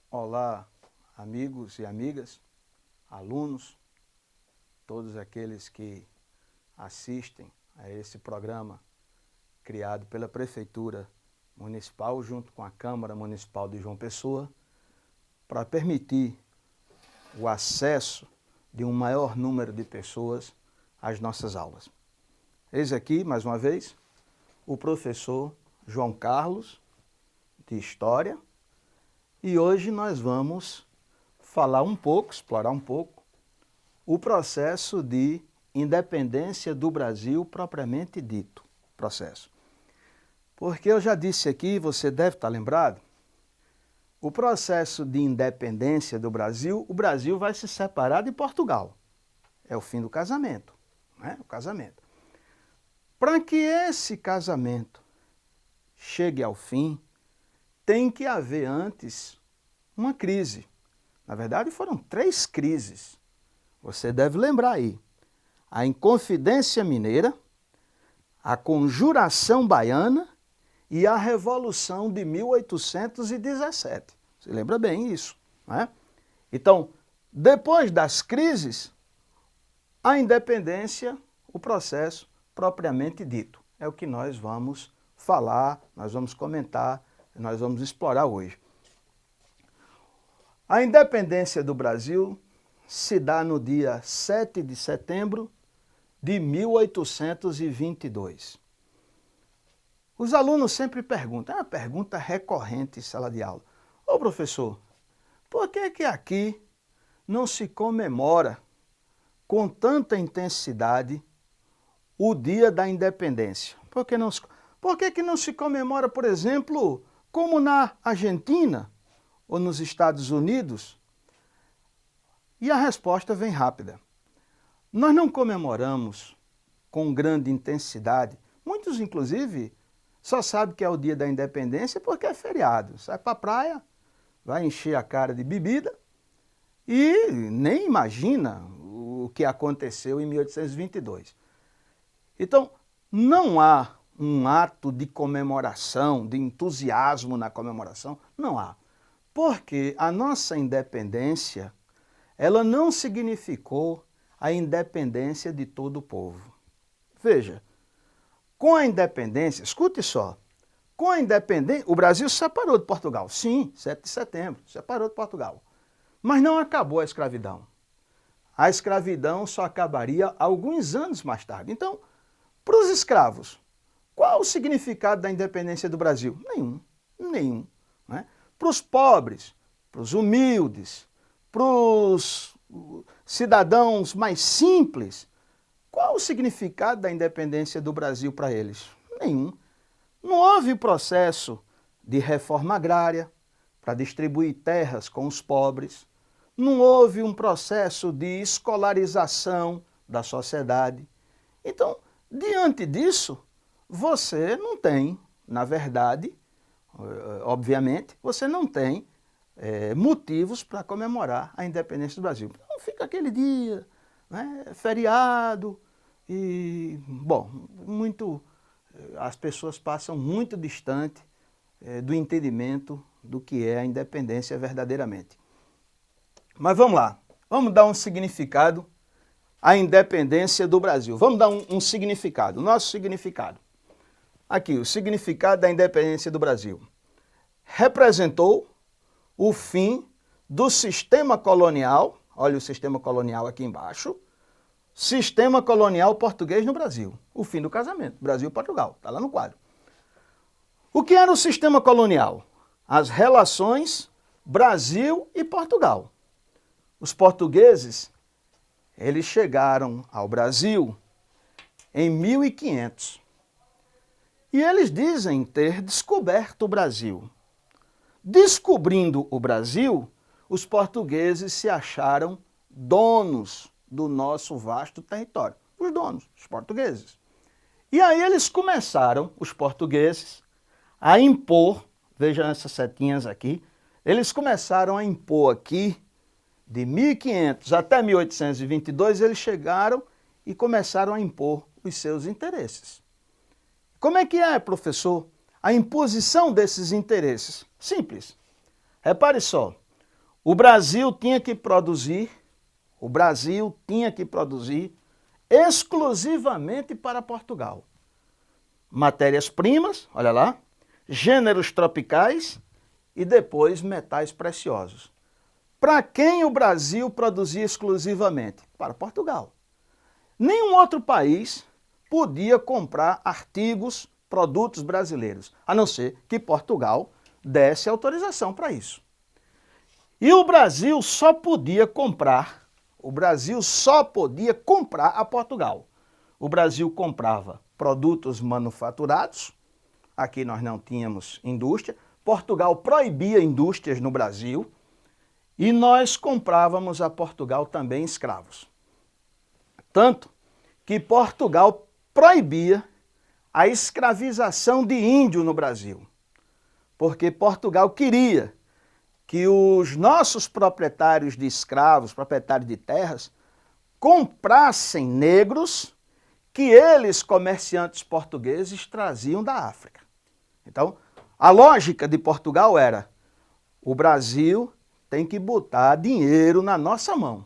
Olá, amigos e amigas, alunos, todos aqueles que assistem a esse programa criado pela Prefeitura Municipal junto com a Câmara Municipal de João Pessoa para permitir o acesso de um maior número de pessoas às nossas aulas. Eis aqui, mais uma vez, o professor João Carlos, de História, e hoje nós vamos falar um pouco, explorar um pouco, o processo de independência do Brasil propriamente dito, processo. Porque eu já disse aqui, você deve estar lembrado, o processo de independência do Brasil, o Brasil vai se separar de Portugal. É o fim do casamento, né? O casamento. Para que esse casamento chegue ao fim, tem que haver antes uma crise. Na verdade, foram 3 crises. Você deve lembrar aí. A Inconfidência Mineira, a Conjuração Baiana e a Revolução de 1817. Você lembra bem isso, né? Então, depois das crises, a independência, o processo propriamente dito. É o que nós vamos falar, nós vamos comentar, nós vamos explorar hoje. A independência do Brasil se dá no dia 7 de setembro de 1822. Os alunos sempre perguntam, é uma pergunta recorrente em sala de aula. Ô professor, por que aqui não se comemora com tanta intensidade o dia da independência? Por que não se comemora, por exemplo, como na Argentina ou nos Estados Unidos? E a resposta vem rápida. Nós não comemoramos com grande intensidade. Muitos, inclusive, só sabem que é o dia da independência porque é feriado. Sai para a praia, vai encher a cara de bebida e nem imagina o que aconteceu em 1822. Então, não há um ato de comemoração, de entusiasmo na comemoração, não há. Porque a nossa independência, ela não significou a independência de todo o povo. Veja, com a independência, escute só, com a independência, o Brasil se separou de Portugal, sim, 7 de setembro, separou de Portugal. Mas não acabou a escravidão. A escravidão só acabaria alguns anos mais tarde. Então, para os escravos, qual o significado da independência do Brasil? Nenhum. Né? Para os pobres, para os humildes, para os cidadãos mais simples, qual o significado da independência do Brasil para eles? Nenhum. Não houve processo de reforma agrária para distribuir terras com os pobres. Não houve um processo de escolarização da sociedade. Então, diante disso, você não tem, na verdade, obviamente, você não tem motivos para comemorar a independência do Brasil. Então fica aquele dia, né, feriado, e, bom, as pessoas passam muito distante do entendimento do que é a independência verdadeiramente. Mas vamos lá, vamos dar um significado à independência do Brasil. Vamos dar um significado, nosso significado. Aqui, o significado da independência do Brasil. Representou o fim do sistema colonial, olha o sistema colonial aqui embaixo, sistema colonial português no Brasil. O fim do casamento, Brasil-Portugal, está lá no quadro. O que era o sistema colonial? As relações Brasil e Portugal. Os portugueses, eles chegaram ao Brasil em 1500. E eles dizem ter descoberto o Brasil. Descobrindo o Brasil, os portugueses se acharam donos do nosso vasto território. Os donos, os portugueses. E aí eles começaram, os portugueses, a impor, vejam essas setinhas aqui, eles começaram a impor aqui, de 1500 até 1822, eles chegaram e começaram a impor os seus interesses. Como é que é, professor, a imposição desses interesses? Simples. Repare só, o Brasil tinha que produzir exclusivamente para Portugal. Matérias-primas, olha lá, gêneros tropicais e depois metais preciosos. Para quem o Brasil produzia exclusivamente? Para Portugal. Nenhum outro país podia comprar artigos, produtos brasileiros, a não ser que Portugal desse autorização para isso. E o Brasil só podia comprar a Portugal. O Brasil comprava produtos manufaturados, aqui nós não tínhamos indústria, Portugal proibia indústrias no Brasil e nós comprávamos a Portugal também escravos. Tanto que Portugal proibia a escravização de índio no Brasil, porque Portugal queria que os nossos proprietários de escravos, proprietários de terras, comprassem negros que eles, comerciantes portugueses, traziam da África. Então, a lógica de Portugal era: o Brasil tem que botar dinheiro na nossa mão.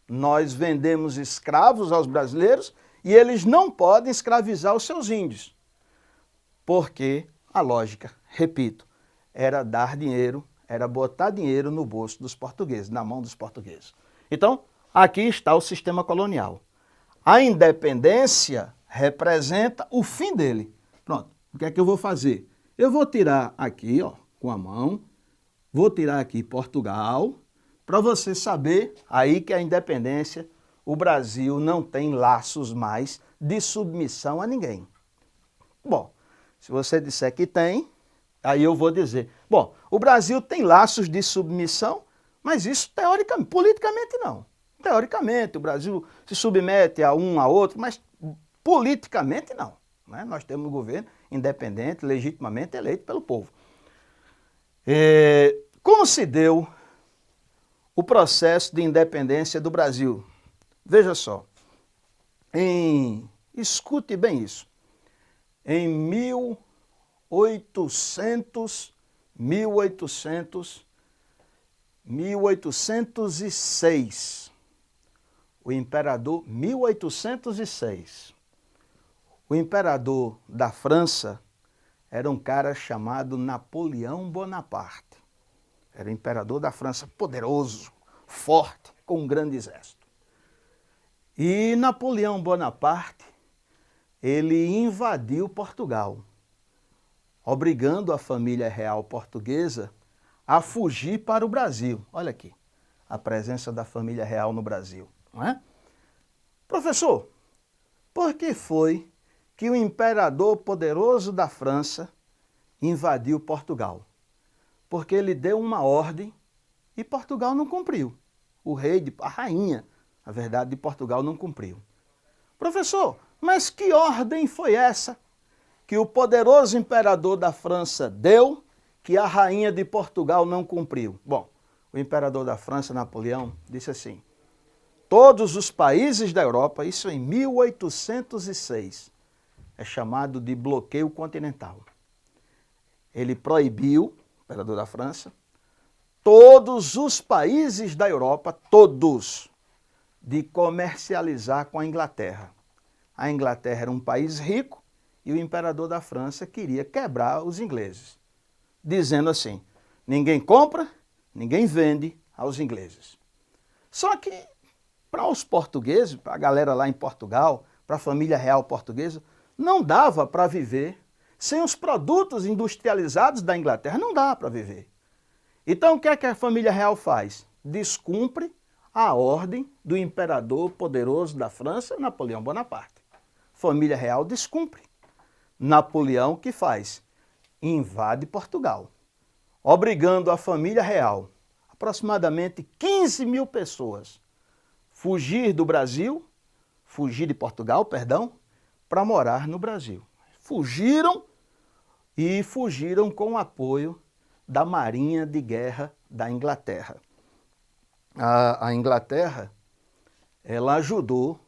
Nós vendemos escravos aos brasileiros e eles não podem escravizar os seus índios. Porque a lógica, repito, era dar dinheiro, era botar dinheiro no bolso dos portugueses, na mão dos portugueses. Então, aqui está o sistema colonial. A independência representa o fim dele. Pronto, o que é que eu vou fazer? Eu vou tirar aqui, ó, com a mão, vou tirar aqui Portugal, para você saber aí que a independência, o Brasil não tem laços mais de submissão a ninguém. Bom, se você disser que tem, aí eu vou dizer, bom, o Brasil tem laços de submissão, mas isso teoricamente, politicamente não. Teoricamente, o Brasil se submete a um a outro, mas politicamente não. Né? Nós temos um governo independente, legitimamente eleito pelo povo. Como se deu o processo de independência do Brasil? Veja só, escute bem isso, em 1806, o imperador da França era um cara chamado Napoleão Bonaparte. Era o imperador da França, poderoso, forte, com um grande exército. E Napoleão Bonaparte, ele invadiu Portugal, obrigando a família real portuguesa a fugir para o Brasil. Olha aqui, a presença da família real no Brasil, não é? Professor, por que foi que o imperador poderoso da França invadiu Portugal? Porque ele deu uma ordem e Portugal não cumpriu. A rainha, na verdade, de Portugal não cumpriu. Professor, mas que ordem foi essa que o poderoso imperador da França deu que a rainha de Portugal não cumpriu? Bom, o imperador da França, Napoleão, disse assim: todos os países da Europa, isso em 1806, é chamado de bloqueio continental. Ele proibiu, o imperador da França, todos os países da Europa, todos, de comercializar com a Inglaterra. A Inglaterra era um país rico e o imperador da França queria quebrar os ingleses, dizendo assim: ninguém compra, ninguém vende aos ingleses. Só que para os portugueses, para a galera lá em Portugal, para a família real portuguesa, não dava para viver sem os produtos industrializados da Inglaterra, não dá para viver. Então o que é que a família real faz? Descumpre a ordem do imperador poderoso da França, Napoleão Bonaparte. Família real descumpre. Napoleão, o que faz? Invade Portugal, obrigando a família real, aproximadamente 15 mil pessoas, fugir de Portugal, para morar no Brasil. Fugiram com o apoio da Marinha de Guerra da Inglaterra. A Inglaterra, ela ajudou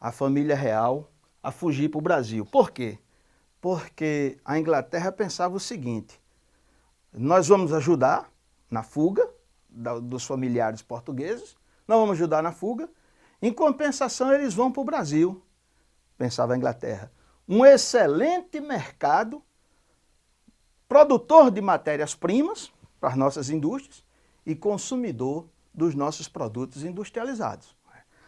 a família real a fugir para o Brasil. Por quê? Porque a Inglaterra pensava o seguinte: nós vamos ajudar na fuga, dos familiares portugueses, não vamos ajudar na fuga. Em compensação, eles vão para o Brasil, pensava a Inglaterra. Um excelente mercado, produtor de matérias-primas para as nossas indústrias e consumidor dos nossos produtos industrializados.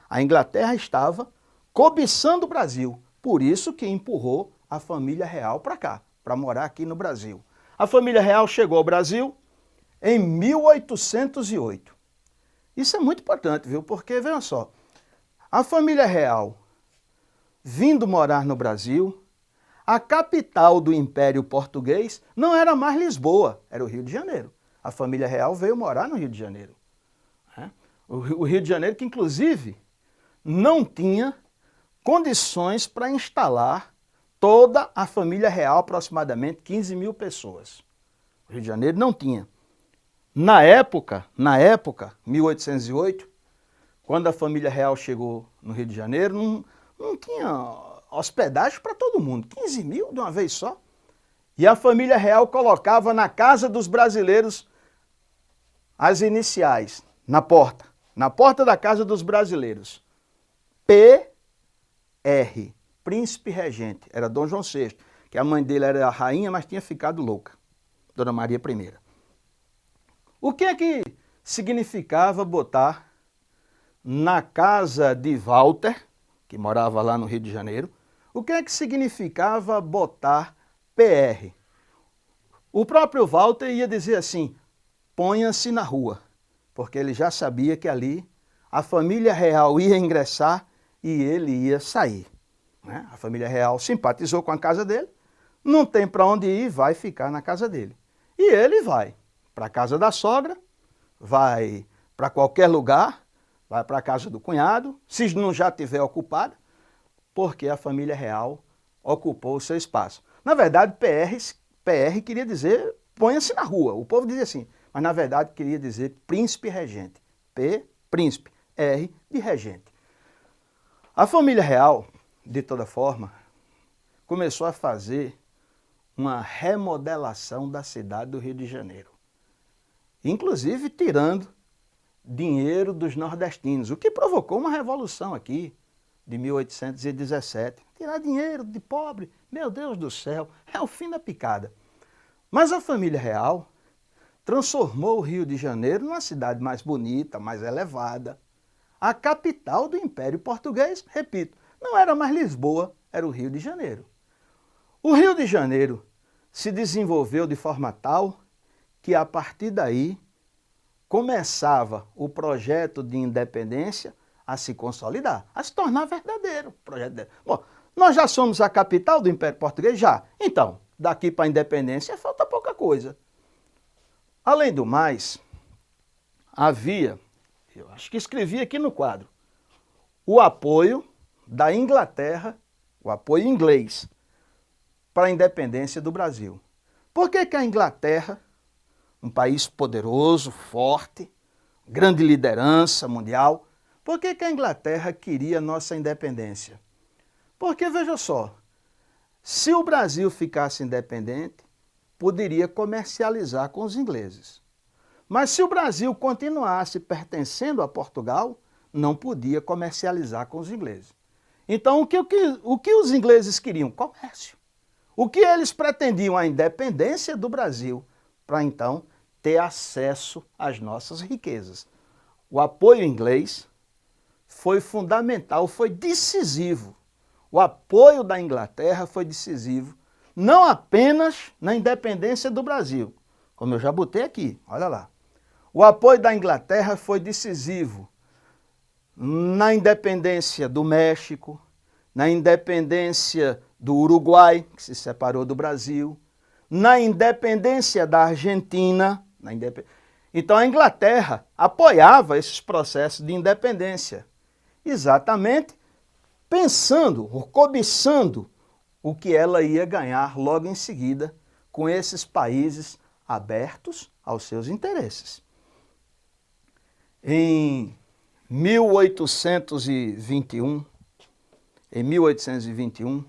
A Inglaterra estava cobiçando o Brasil, por isso que empurrou a família real para cá, para morar aqui no Brasil. A família real chegou ao Brasil em 1808. Isso é muito importante, viu? Porque, veja só, a família real vindo morar no Brasil, a capital do Império Português não era mais Lisboa, era o Rio de Janeiro. A família real veio morar no Rio de Janeiro. O Rio de Janeiro que, inclusive, não tinha condições para instalar toda a família real, aproximadamente 15 mil pessoas. O Rio de Janeiro não tinha. Na época, 1808, quando a família real chegou no Rio de Janeiro, não tinha hospedagem para todo mundo, 15 mil de uma vez só. E a família real colocava na casa dos brasileiros as iniciais, na porta da casa dos brasileiros. P.R., Príncipe Regente, era Dom João VI, que a mãe dele era a rainha, mas tinha ficado louca, Dona Maria I. O que é que significava botar na casa de Walter, que morava lá no Rio de Janeiro, o que é que significava botar PR? O próprio Walter ia dizer assim, ponha-se na rua, porque ele já sabia que ali a família real ia ingressar e ele ia sair. Né? A família real simpatizou com a casa dele, não tem para onde ir, vai ficar na casa dele. E ele vai para a casa da sogra, vai para qualquer lugar, vai para a casa do cunhado, se não já tiver ocupada, porque a família real ocupou o seu espaço. Na verdade, PR queria dizer ponha-se na rua. O povo dizia assim, mas na verdade queria dizer príncipe regente. P, príncipe, R, de regente. A família real, de toda forma, começou a fazer uma remodelação da cidade do Rio de Janeiro. Inclusive tirando dinheiro dos nordestinos, o que provocou uma revolução aqui de 1817. Tirar dinheiro de pobre, meu Deus do céu, é o fim da picada. Mas a família real transformou o Rio de Janeiro numa cidade mais bonita, mais elevada. A capital do Império Português, repito, não era mais Lisboa, era o Rio de Janeiro. O Rio de Janeiro se desenvolveu de forma tal que a partir daí começava o projeto de independência a se consolidar, a se tornar verdadeiro. Bom, nós já somos a capital do Império Português? Já. Então, daqui para a independência falta pouca coisa. Além do mais, havia, eu acho que escrevi aqui no quadro, o apoio da Inglaterra, o apoio inglês, para a independência do Brasil. Por que que a Inglaterra, um país poderoso, forte, grande liderança mundial, por que que a Inglaterra queria nossa independência? Porque, veja só, se o Brasil ficasse independente, poderia comercializar com os ingleses. Mas se o Brasil continuasse pertencendo a Portugal, não podia comercializar com os ingleses. Então, o que os ingleses queriam? Comércio. O que eles pretendiam? A independência do Brasil, para então ter acesso às nossas riquezas. O apoio inglês foi fundamental, foi decisivo. O apoio da Inglaterra foi decisivo, não apenas na independência do Brasil, como eu já botei aqui, olha lá. O apoio da Inglaterra foi decisivo na independência do México, na independência do Uruguai, que se separou do Brasil, na independência da Argentina. Então a Inglaterra apoiava esses processos de independência, exatamente pensando, ou cobiçando o que ela ia ganhar logo em seguida com esses países abertos aos seus interesses. Em 1821,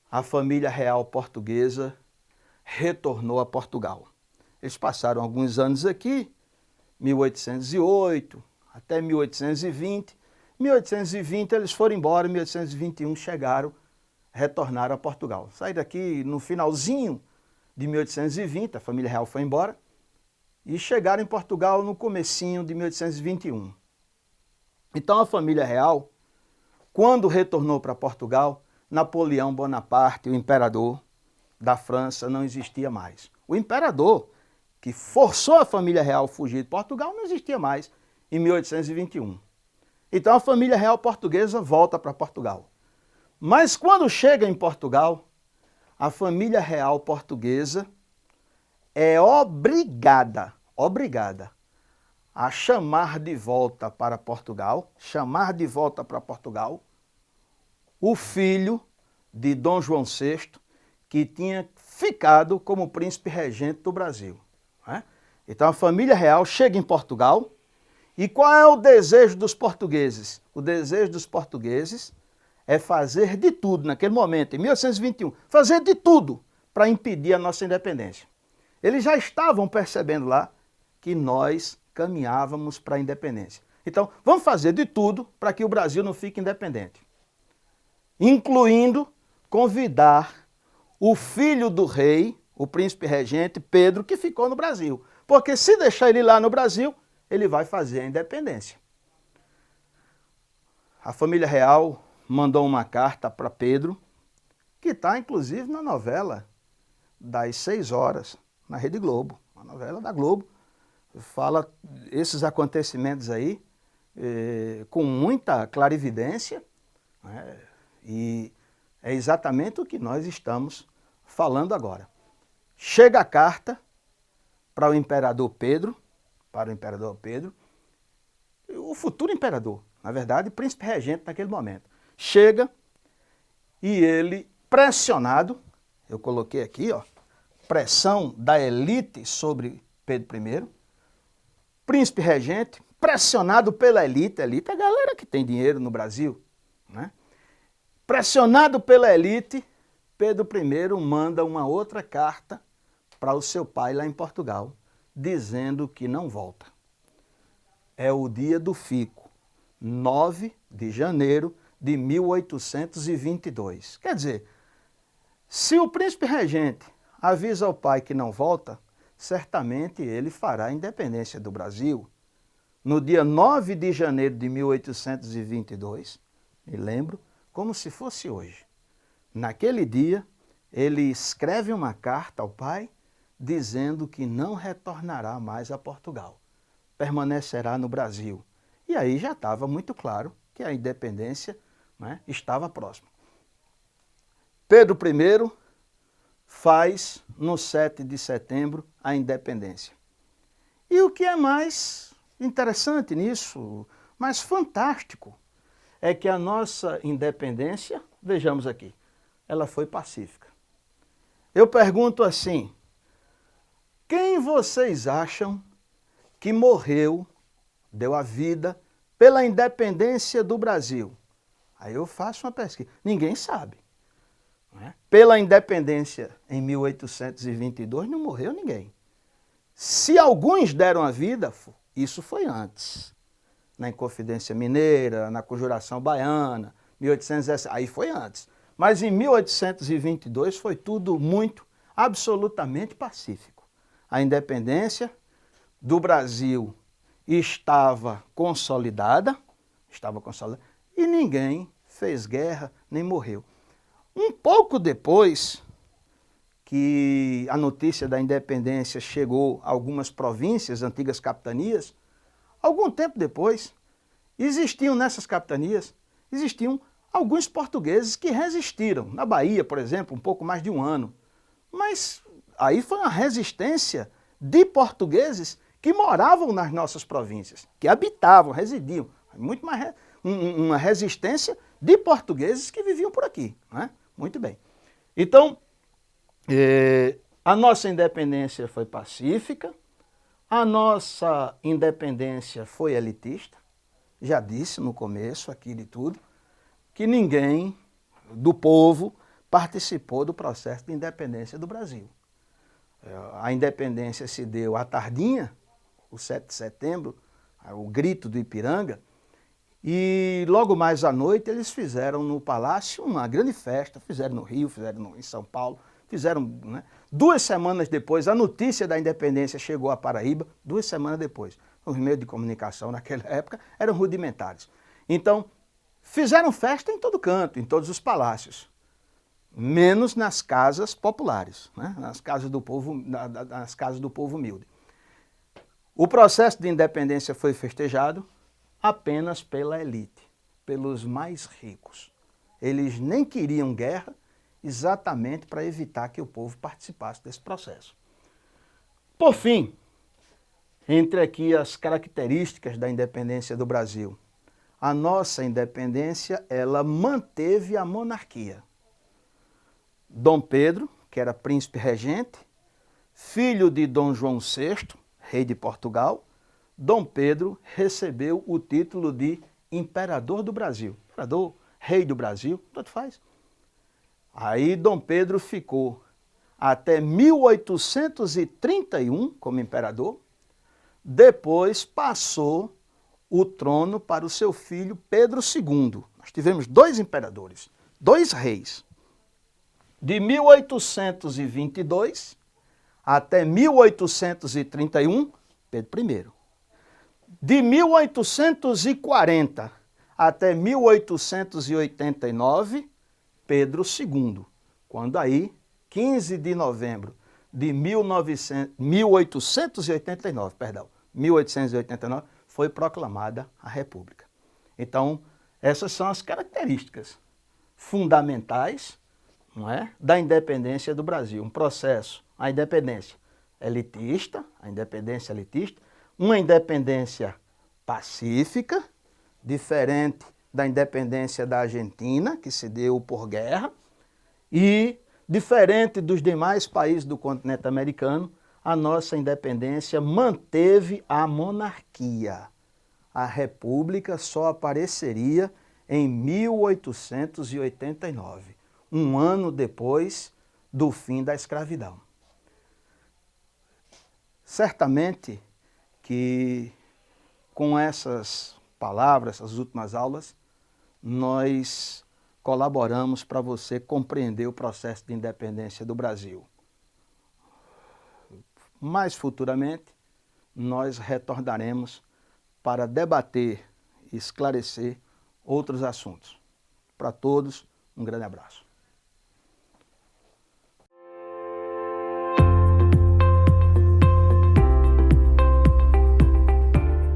a família real portuguesa retornou a Portugal. Eles passaram alguns anos aqui, 1808 até 1820. 1820 eles foram embora, em 1821 retornaram a Portugal. Saíram daqui no finalzinho de 1820, a família real foi embora, e chegaram em Portugal no comecinho de 1821. Então a família real, quando retornou para Portugal, Napoleão Bonaparte, o imperador da França, não existia mais. O imperador que forçou a família real a fugir de Portugal não existia mais em 1821. Então a família real portuguesa volta para Portugal. Mas quando chega em Portugal, a família real portuguesa é obrigada a chamar de volta para Portugal, o filho de Dom João VI, que tinha ficado como príncipe regente do Brasil. Né? Então a família real chega em Portugal, e qual é o desejo dos portugueses? O desejo dos portugueses é fazer de tudo, naquele momento, em 1821, fazer de tudo para impedir a nossa independência. Eles já estavam percebendo lá que nós caminhávamos para a independência. Então, vamos fazer de tudo para que o Brasil não fique independente. Incluindo convidar o filho do rei, o príncipe regente, Pedro, que ficou no Brasil. Porque se deixar ele lá no Brasil, ele vai fazer a independência. A família real mandou uma carta para Pedro, que está inclusive na novela das 6 horas, na Rede Globo, a novela da Globo. Fala esses acontecimentos aí com muita clarividência, né? E é exatamente o que nós estamos falando agora. Chega a carta para o imperador Pedro, o futuro imperador, na verdade, príncipe regente naquele momento. Chega e ele, pressionado, eu coloquei aqui, ó, pressão da elite sobre Pedro I, príncipe regente, pressionado pela elite é a galera que tem dinheiro no Brasil, né? Pressionado pela elite, Pedro I manda uma outra carta para o seu pai lá em Portugal, dizendo que não volta. É o dia do fico, 9 de janeiro de 1822. Quer dizer, se o príncipe regente avisa ao pai que não volta, certamente ele fará a independência do Brasil. No dia 9 de janeiro de 1822, me lembro como se fosse hoje. Naquele dia, ele escreve uma carta ao pai dizendo que não retornará mais a Portugal, permanecerá no Brasil. E aí já estava muito claro que a independência, né, estava próxima. Pedro I faz, no 7 de setembro, a independência. E o que é mais interessante nisso, mais fantástico, é que a nossa independência, vejamos aqui, ela foi pacífica. Eu pergunto assim, quem vocês acham que morreu, deu a vida, pela independência do Brasil? Aí eu faço uma pesquisa. Ninguém sabe. Não é? Pela independência em 1822 não morreu ninguém. Se alguns deram a vida, isso foi antes. Na Inconfidência Mineira, na Conjuração Baiana, 1817, aí foi antes. Mas em 1822 foi tudo muito, absolutamente pacífico. A independência do Brasil estava consolidada, e ninguém fez guerra nem morreu. Um pouco depois que a notícia da independência chegou a algumas províncias, antigas capitanias, algum tempo depois, nessas capitanias, existiam alguns portugueses que resistiram. Na Bahia, por exemplo, um pouco mais de um ano. Mas aí foi uma resistência de portugueses que moravam nas nossas províncias, que habitavam, residiam. Muito mais uma resistência de portugueses que viviam por aqui. Né? Muito bem. Então, a nossa independência foi pacífica, a nossa independência foi elitista. Já disse no começo aqui de tudo, que ninguém do povo participou do processo de independência do Brasil. A independência se deu à tardinha, o 7 de setembro, o grito do Ipiranga, e logo mais à noite eles fizeram no Palácio uma grande festa, fizeram no Rio, fizeram em São Paulo, fizeram, né? 2 semanas depois, a notícia da independência chegou à Paraíba, 2 semanas depois. Os meios de comunicação naquela época eram rudimentares. Então, fizeram festa em todo canto, em todos os palácios, menos nas casas populares, né? nas casas do povo humilde. O processo de independência foi festejado apenas pela elite, pelos mais ricos. Eles nem queriam guerra exatamente para evitar que o povo participasse desse processo. Por fim, entre aqui as características da independência do Brasil. A nossa independência, ela manteve a monarquia. Dom Pedro, que era príncipe regente, filho de Dom João VI, rei de Portugal, Dom Pedro recebeu o título de imperador do Brasil. Imperador, rei do Brasil, tanto faz. Aí Dom Pedro ficou até 1831 como imperador, depois passou o trono para o seu filho Pedro II. Nós tivemos 2 imperadores, 2 reis. De 1822 até 1831, Pedro I. De 1840 até 1889, Pedro II. Quando aí, 15 de novembro de 1889, foi proclamada a República. Então, essas são as características fundamentais, não é, da independência do Brasil. Um processo, a independência elitista, uma independência pacífica, diferente da independência da Argentina, que se deu por guerra, e diferente dos demais países do continente americano, a nossa independência manteve a monarquia. A república só apareceria em 1889, um ano depois do fim da escravidão. Certamente que com essas palavras, essas últimas aulas, nós colaboramos para você compreender o processo de independência do Brasil. Mais futuramente, nós retornaremos para debater e esclarecer outros assuntos. Para todos, um grande abraço.